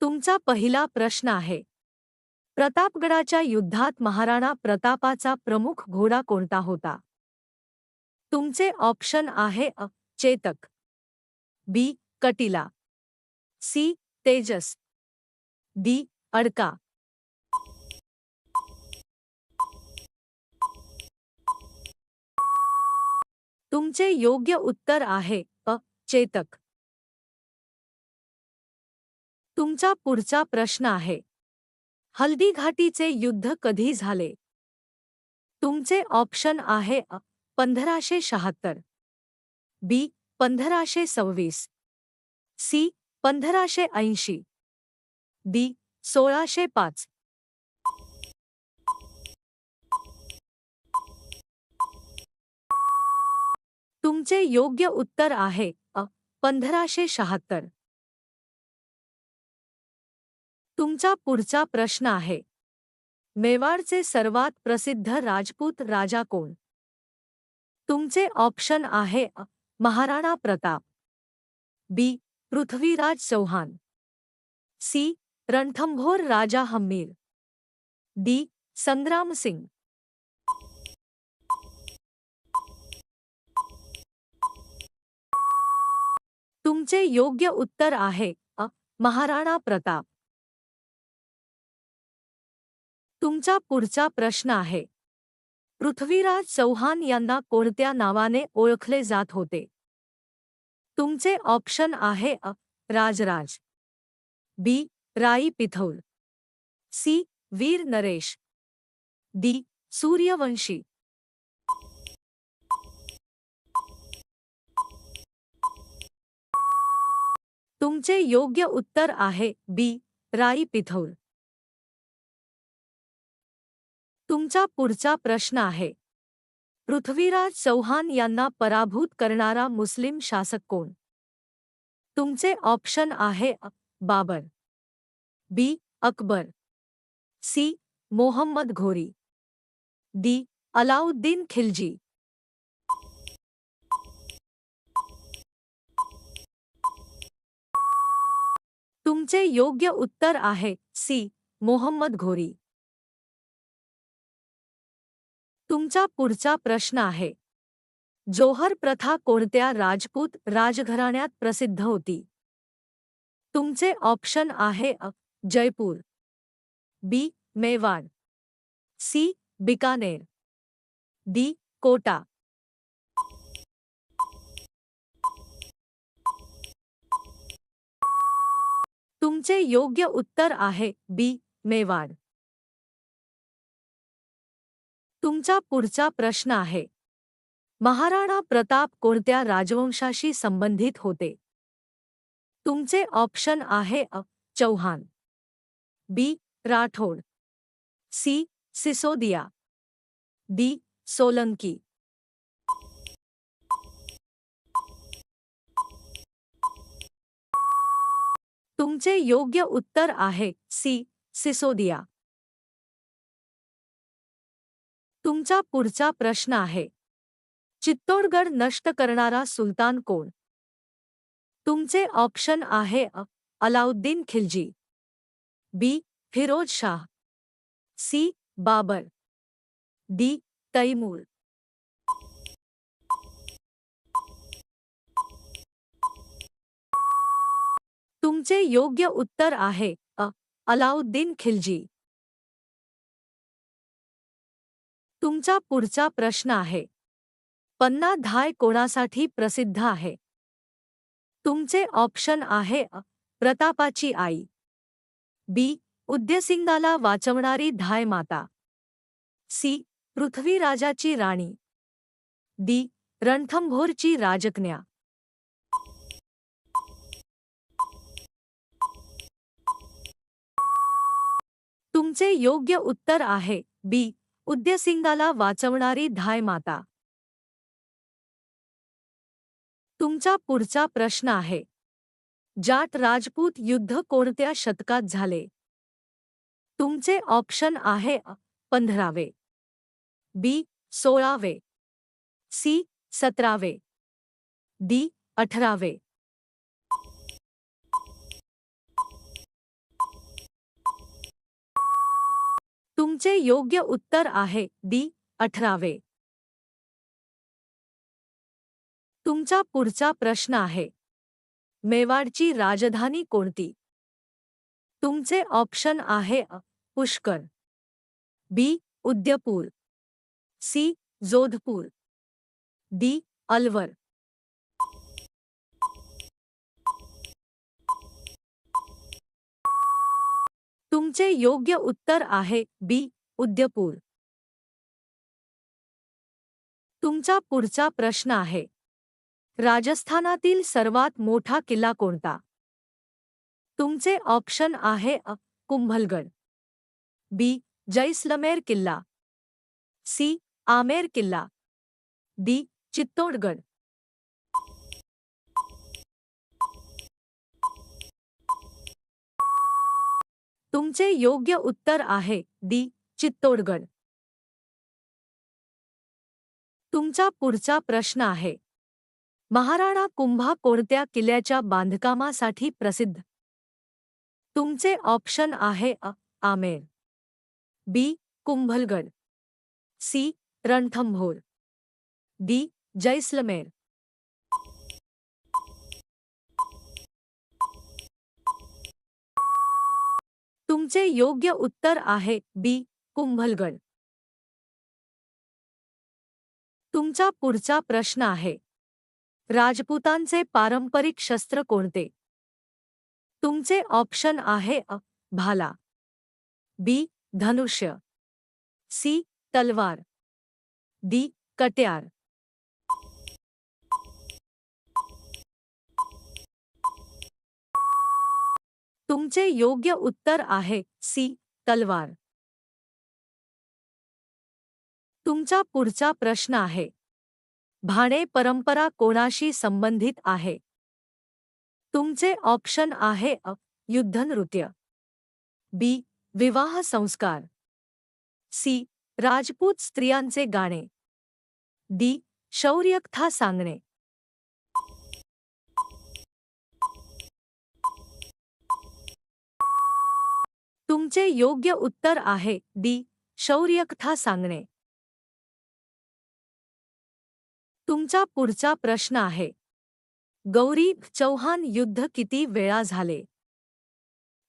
तुमचा पहिला प्रश्न आहे. प्रतापगडाच्या युद्धात महाराणा प्रतापाचा प्रमुख घोडा कोणता होता? तुमचे ऑप्शन आहे चेतक, बी. कटिला, सी. तेजस, डी. अडका. तुमचे योग्य उत्तर आहे चेतक. तुमचा पुढचा प्रश्न आहे. हल्दीघाटीचे युद्ध कधी झाले? तुमचे ऑप्शन आहे 1576, बी. 1526, सी. 1580, डी. 1605. तुमचे योग्य उत्तर आहे 1576. तुमचा पुढचा प्रश्न आहे. मेवाडचे सर्वात प्रसिद्ध राजपूत राजा कोण? तुमचे ऑप्शन आहे महाराणा प्रताप, बी. पृथ्वीराज चौहान, सी. रणथंभोर राजा हम्मीर, डी. संग्राम सिंग. तुमचे योग्य उत्तर आहे महाराणा प्रताप. तुमचा पुढचा प्रश्न आहे. पृथ्वीराज चौहान यांना कोणत्या नावाने ओळखले जात होते? तुमचे ऑप्शन आहे राजराज, बी. राई पिथौर, सी. वीर नरेश, डी. सूर्यवंशी. तुमचे योग्य उत्तर आहे बी. राई पिथौर. तुमचा पुढचा प्रश्न आहे. पृथ्वीराज चौहान यांना पराभूत करणारा मुस्लिम शासक कोण? तुमचे ऑप्शन आहे बाबर, बी. अकबर, सी. मोहम्मद घोरी, डी. अलाउद्दीन खिलजी. तुमचे योग्य उत्तर आहे सी. मोहम्मद घोरी. तुमचा पुढचा प्रश्न आहे. जोहर प्रथा कोणत्या राजपूत राजघराण्यात प्रसिद्ध होती? तुमचे ऑप्शन आहे जयपूर, बी. मेवाड, सी. बिकानेर, डी. कोटा. तुमचे योग्य उत्तर आहे बी. मेवाड. तुमचा पुढचा प्रश्न आहे. महाराणा प्रताप कोणत्या राजवंशाशी संबंधित होते? तुमचे ऑप्शन आहे चौहान, बी. राठोड, सी. सिसोदिया, डी. सोलंकी. तुमचे योग्य उत्तर आहे सी. सिसोदिया. तुमचा पुढचा प्रश्न आहे. चित्तोडगड नष्ट करणारा सुलतान कोण? तुमचे ऑप्शन आहे अलाउद्दीन खिलजी, बी. फिरोज शाह, सी. बाबर, डी. तैमूर. तुमचे योग्य उत्तर आहे अलाउद्दीन खिलजी. तुमचा पुढचा प्रश्न आहे. पन्ना धाय कोणासाठी प्रसिद्ध आहे? तुमचे ऑप्शन आहे प्रतापाची आई, बी. उद्यसिंगाला वाचवणारी धाय माता, सी. पृथ्वीराजाची राणी, डी. रणथंभोरची राजकन्या. तुमचे योग्य उत्तर आहे बी. उद्यसिंगाला वाचवणारी धाय माता. तुमचा पुढचा प्रश्न आहे. जाट राजपूत युद्ध कोणत्या शतकात झाले? तुमचे ऑप्शन आहे 15वे, बी. 16वे, सी. 17वे, डी. 18वे. तुमचे योग्य उत्तर आहे डी 18वे. तुमचा पुढचा प्रश्न आहे, मेवाडची राजधानी कोणती? तुमचे ऑप्शन आहे पुष्कर, बी उदयपूर, सी जोधपूर, डी अलवर. तुमचे योग्य उत्तर आहे बी उदयपूर. तुमचा पुढचा प्रश्न आहे, राजस्थानातील सर्वात मोठा किल्ला कोणता? तुमचे ऑप्शन आहे कुंभलगड, बी जैसलमेर किल्ला, सी आमेर किल्ला, डी चित्तोडगड. तुमचे योग्य उत्तर आहे डी चित्तोडगड. तुमचा पुढचा प्रश्न आहे, महाराणा कुंभा कोणत्या किल्ल्याच्या बांधकामासाठी प्रसिद्ध? तुमचे ऑप्शन आहे आमेर, बी कुंभलगड, सी रणथंभोर, डी जैसलमेर. तुमचे योग्य उत्तर आहे बी कुंभलगड. तुमचा पुढचा प्रश्न आहे, राजपूतांचे पारंपरिक शस्त्र कोणते? तुमचे ऑप्शन आहे भाला, बी धनुष्य, सी तलवार, डी कट्यार. तुमचे योग्य उत्तर आहे सी तलवार. तुमचा पुढचा प्रश्न आहे, भाणे परंपरा कोणाशी संबंधित आहे? तुमचे ऑप्शन आहे युद्धनृत्य, बी विवाह संस्कार, सी राजपूत स्त्रियांचे गाणे, डी शौर्यकथा सांगणे. तुमचे योग्य उत्तर आहे डी शौर्यकथा सांगणे. तुमचा पुढचा प्रश्न आहे, गौरी चौहान युद्ध किती वेळा झाले?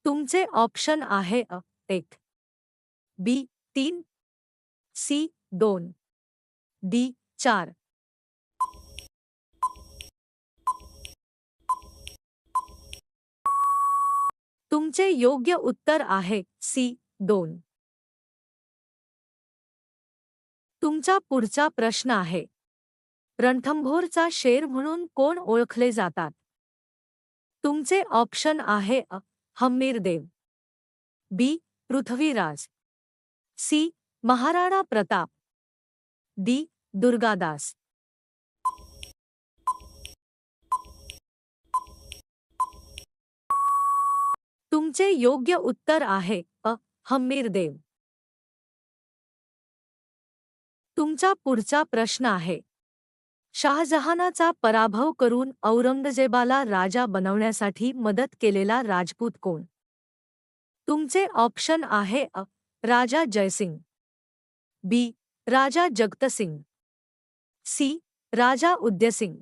तुमचे ऑप्शन आहे 1, बी 3, सी 2, डी 4. तुमचे योग्य उत्तर आहे सी 2. तुमचा पुढचा प्रश्न आहे, रणथंभोरचा शेर म्हणून कोण ओळखले जातात? तुमचे ऑप्शन आहे हम्मीरदेव, बी पृथ्वीराज, सी महाराणा प्रताप, डी दुर्गादास. तुमचे योग्य उत्तर आहे हम्मीरदेव. तुमचा पुढचा प्रश्न आहे, शाहजहानाचा पराभव करून औरंगजेबाला राजा बनवण्यासाठी मदत केलेला राजपूत कोण? तुमचे ऑप्शन आहे राजा जयसिंग, बी राजा जगतसिंग, सी राजा उदयसिंग,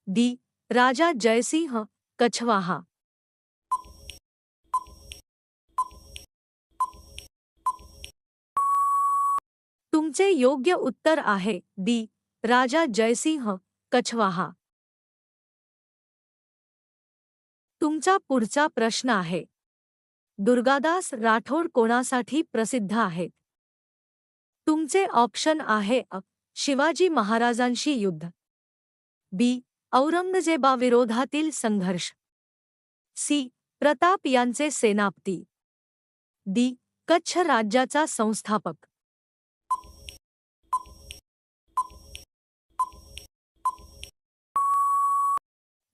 डी राजा जयसिंह कछवाहा. तुमचे योग्य उत्तर आहे डी राजा जयसिंह कछवाहा. तुमचा पुढचा प्रश्न आहे, दुर्गादास राठोड कोणासाठी प्रसिद्ध आहेत? तुमचे ऑप्शन आहे शिवाजी महाराजांशी युद्ध, बी औरंगजेबाविरोधातील संघर्ष, सी प्रताप यांचे सेनापती, डी कच्छ राज्याचा संस्थापक.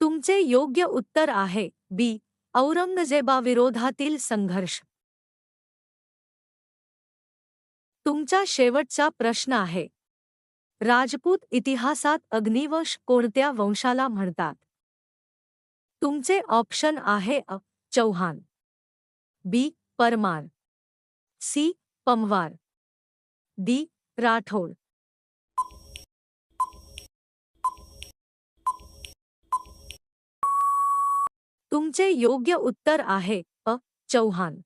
तुमचे योग्य उत्तर आहे बी औरंगजेबाविरोधातील संघर्ष. तुमचा शेवटचा प्रश्न आहे, राजपूत इतिहासात अग्निवश कोणत्या वंशाला म्हणतात? तुमचे ऑप्शन आहे चौहान, बी परमार, सी पमवार. डी. राठोड. तुमचे योग्य उत्तर आहे अ. चौहान.